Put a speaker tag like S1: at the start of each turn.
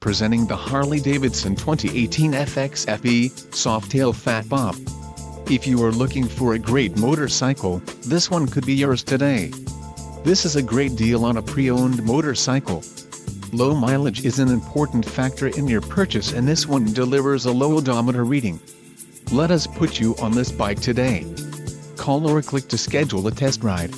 S1: Presenting the Harley-Davidson 2018 FXFB, Softail Fat Bob. If you are looking for a great motorcycle, this one could be yours today. This is a great deal on a pre-owned motorcycle. Low mileage is an important factor in your purchase, and this one delivers a low odometer reading. Let us put you on this bike today. Call or click to schedule a test ride.